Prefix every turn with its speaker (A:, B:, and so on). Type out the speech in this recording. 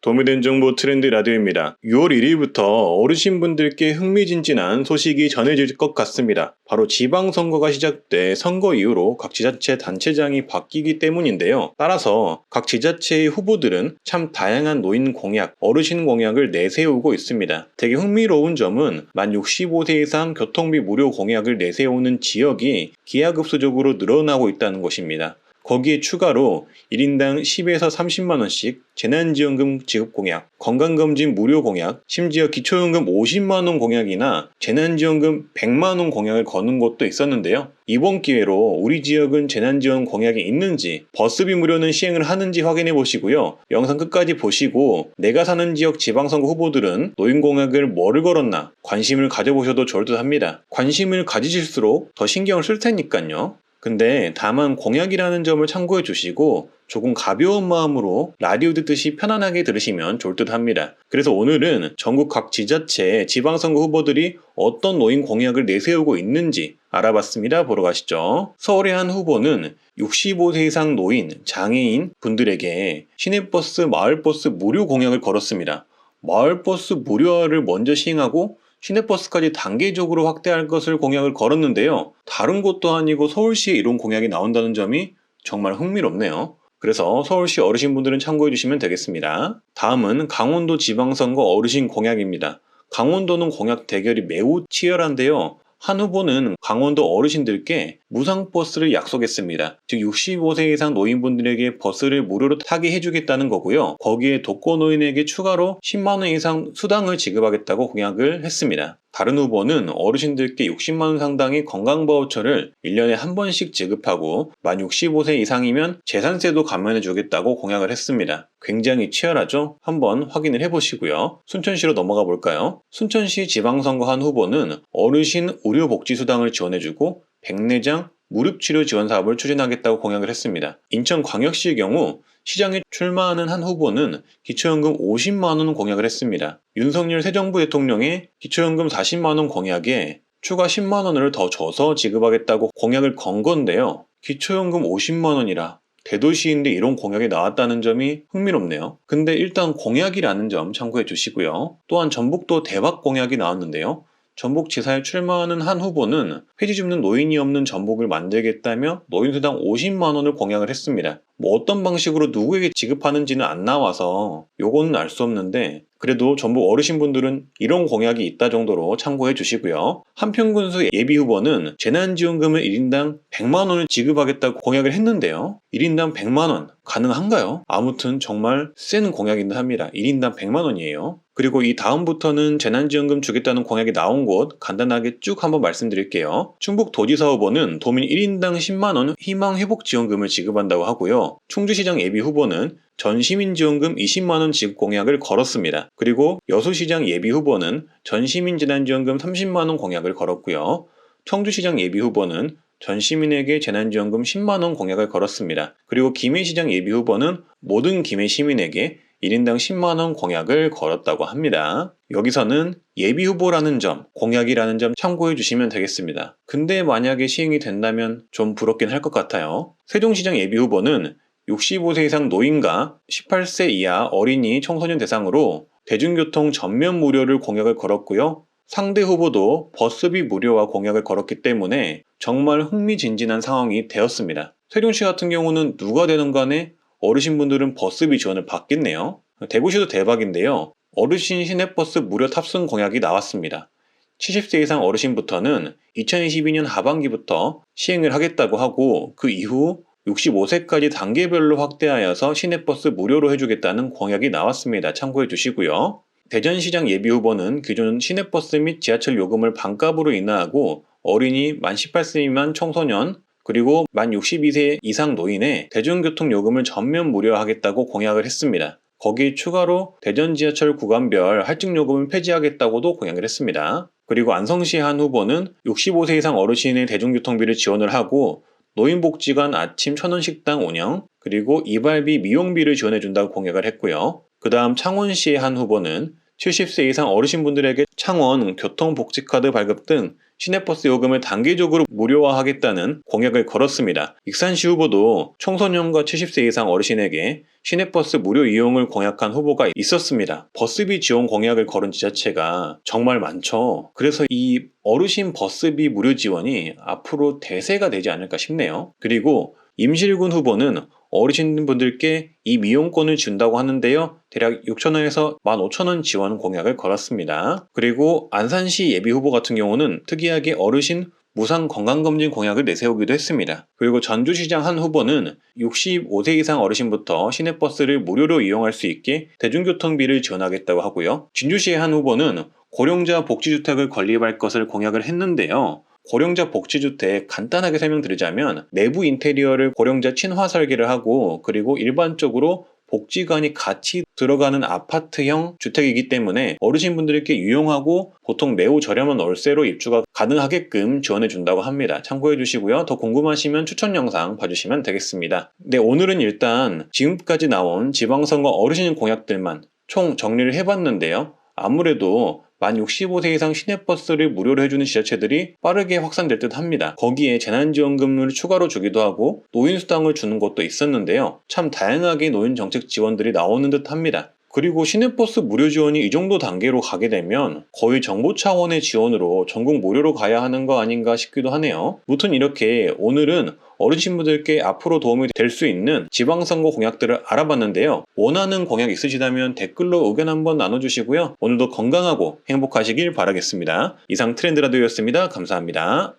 A: 도움이 된 정보 트렌드 라디오입니다. 6월 1일부터 어르신분들께 흥미진진한 소식이 전해질 것 같습니다. 바로 지방선거가 시작돼 선거 이후로 각 지자체 단체장이 바뀌기 때문인데요. 따라서 각 지자체의 후보들은 참 다양한 노인 공약, 어르신 공약을 내세우고 있습니다. 되게 흥미로운 점은 만 65세 이상 교통비 무료 공약을 내세우는 지역이 기하급수적으로 늘어나고 있다는 것입니다. 거기에 추가로 1인당 10에서 30만원씩 재난지원금 지급 공약, 건강검진 무료 공약, 심지어 기초연금 50만원 공약이나 재난지원금 100만원 공약을 거는 곳도 있었는데요. 이번 기회로 우리 지역은 재난지원 공약이 있는지, 버스비 무료는 시행을 하는지 확인해 보시고요. 영상 끝까지 보시고 내가 사는 지역 지방선거 후보들은 노인 공약을 뭐를 걸었나 관심을 가져보셔도 좋을 듯 합니다. 관심을 가지실수록 더 신경을 쓸 테니까요. 근데 다만 공약이라는 점을 참고해 주시고 조금 가벼운 마음으로 라디오 듣듯이 편안하게 들으시면 좋을 듯 합니다. 그래서 오늘은 전국 각 지자체 지방선거 후보들이 어떤 노인 공약을 내세우고 있는지 알아봤습니다. 보러 가시죠. 서울의 한 후보는 65세 이상 노인, 장애인 분들에게 시내버스, 마을버스 무료 공약을 걸었습니다. 마을버스 무료화를 먼저 시행하고 시내버스까지 단계적으로 확대할 것을 공약을 걸었는데요. 다른 곳도 아니고 서울시에 이런 공약이 나온다는 점이 정말 흥미롭네요. 그래서 서울시 어르신분들은 참고해 주시면 되겠습니다. 다음은 강원도 지방선거 어르신 공약입니다. 강원도는 공약 대결이 매우 치열한데요. 한 후보는 강원도 어르신들께 무상버스를 약속했습니다. 즉 65세 이상 노인분들에게 버스를 무료로 타게 해주겠다는 거고요. 거기에 독거노인에게 추가로 10만원 이상 수당을 지급하겠다고 공약을 했습니다. 다른 후보는 어르신들께 60만원 상당의 건강바우처를 1년에 한 번씩 지급하고 만 65세 이상이면 재산세도 감면해 주겠다고 공약을 했습니다. 굉장히 치열하죠? 한번 확인을 해보시고요. 순천시로 넘어가 볼까요? 순천시 지방선거 한 후보는 어르신 의료복지수당을 지원해주고 백내장 무릎치료 지원 사업을 추진하겠다고 공약을 했습니다. 인천광역시의 경우 시장에 출마하는 한 후보는 기초연금 50만원 공약을 했습니다. 윤석열 새 정부 대통령의 기초연금 40만원 공약에 추가 10만원을 더 줘서 지급하겠다고 공약을 건 건데요. 기초연금 50만원이라 대도시인데 이런 공약이 나왔다는 점이 흥미롭네요. 근데 일단 공약이라는 점 참고해 주시고요. 또한 전북도 대박 공약이 나왔는데요. 전북지사에 출마하는 한 후보는 폐지 줍는 노인이 없는 전북을 만들겠다며 노인수당 50만원을 공약을 했습니다. 어떤 방식으로 누구에게 지급하는지는 안 나와서 요거는 알 수 없는데 그래도 전북 어르신분들은 이런 공약이 있다 정도로 참고해 주시고요. 한평군수 예비후보는 재난지원금을 1인당 100만원을 지급하겠다고 공약을 했는데요. 1인당 100만원 가능한가요? 아무튼 정말 센 공약이긴 합니다. 1인당 100만원이에요. 그리고 이 다음부터는 재난지원금 주겠다는 공약이 나온 곳 간단하게 쭉 한번 말씀드릴게요. 충북도지사 후보는 도민 1인당 10만원 희망회복지원금을 지급한다고 하고요. 충주시장 예비후보는 전시민지원금 20만원 지급 공약을 걸었습니다. 그리고 여수시장 예비후보는 전시민재난지원금 30만원 공약을 걸었고요. 청주시장 예비후보는 전시민에게 재난지원금 10만원 공약을 걸었습니다. 그리고 김해시장 예비후보는 모든 김해 시민에게 1인당 10만원 공약을 걸었다고 합니다. 여기서는 예비후보라는 점, 공약이라는 점 참고해 주시면 되겠습니다. 근데 만약에 시행이 된다면 좀 부럽긴 할 것 같아요. 세종시장 예비후보는 65세 이상 노인과 18세 이하 어린이 청소년 대상으로 대중교통 전면 무료를 공약을 걸었고요. 상대 후보도 버스비 무료화 공약을 걸었기 때문에 정말 흥미진진한 상황이 되었습니다. 세종시 같은 경우는 누가 되는 간에 어르신분들은 버스비 지원을 받겠네요. 대구시도 대박인데요. 어르신 시내버스 무료 탑승 공약이 나왔습니다. 70세 이상 어르신부터는 2022년 하반기부터 시행을 하겠다고 하고 그 이후 65세까지 단계별로 확대하여서 시내버스 무료로 해주겠다는 공약이 나왔습니다. 참고해 주시고요. 대전시장 예비후보는 기존 시내버스 및 지하철 요금을 반값으로 인하하고 어린이 만 18세 미만 청소년 그리고 만 62세 이상 노인의 대중교통 요금을 전면 무료하겠다고 공약을 했습니다. 거기에 추가로 대전 지하철 구간별 할증 요금을 폐지하겠다고도 공약을 했습니다. 그리고 안성시 한 후보는 65세 이상 어르신의 대중교통비를 지원을 하고 노인복지관 아침 1,000원 식당 운영, 그리고 이발비 미용비를 지원해준다고 공약을 했고요. 그 다음 창원시의 한 후보는 70세 이상 어르신분들에게 창원 교통복지카드 발급 등 시내버스 요금을 단계적으로 무료화하겠다는 공약을 걸었습니다. 익산시 후보도 청소년과 70세 이상 어르신에게 시내버스 무료 이용을 공약한 후보가 있었습니다. 버스비 지원 공약을 걸은 지자체가 정말 많죠. 그래서 이 어르신 버스비 무료 지원이 앞으로 대세가 되지 않을까 싶네요. 그리고 임실군 후보는 어르신분들께 이 미용권을 준다고 하는데요. 대략 6,000원에서 15,000원 지원 공약을 걸었습니다. 그리고 안산시 예비 후보 같은 경우는 특이하게 어르신 무상 건강검진 공약을 내세우기도 했습니다. 그리고 전주시장 한 후보는 65세 이상 어르신부터 시내버스를 무료로 이용할 수 있게 대중교통비를 지원하겠다고 하고요. 진주시의 한 후보는 고령자 복지주택을 건립할 것을 공약을 했는데요. 고령자 복지주택 간단하게 설명드리자면 내부 인테리어를 고령자 친화 설계를 하고 그리고 일반적으로 복지관이 같이 들어가는 아파트형 주택이기 때문에 어르신분들께 유용하고 보통 매우 저렴한 월세로 입주가 가능하게끔 지원해 준다고 합니다. 참고해 주시고요. 더 궁금하시면 추천 영상 봐주시면 되겠습니다. 네, 오늘은 일단 지금까지 나온 지방선거 어르신 공약들만 총 정리를 해봤는데요. 아무래도 만 65세 이상 시내버스를 무료로 해주는 지자체들이 빠르게 확산될 듯 합니다. 거기에 재난지원금을 추가로 주기도 하고 노인수당을 주는 것도 있었는데요. 참 다양하게 노인정책 지원들이 나오는 듯 합니다. 그리고 시내버스 무료 지원이 이 정도 단계로 가게 되면 거의 정부 차원의 지원으로 전국 무료로 가야 하는 거 아닌가 싶기도 하네요. 무튼 이렇게 오늘은 어르신분들께 앞으로 도움이 될 수 있는 지방선거 공약들을 알아봤는데요. 원하는 공약 있으시다면 댓글로 의견 한번 나눠주시고요. 오늘도 건강하고 행복하시길 바라겠습니다. 이상 트렌드라디오였습니다. 감사합니다.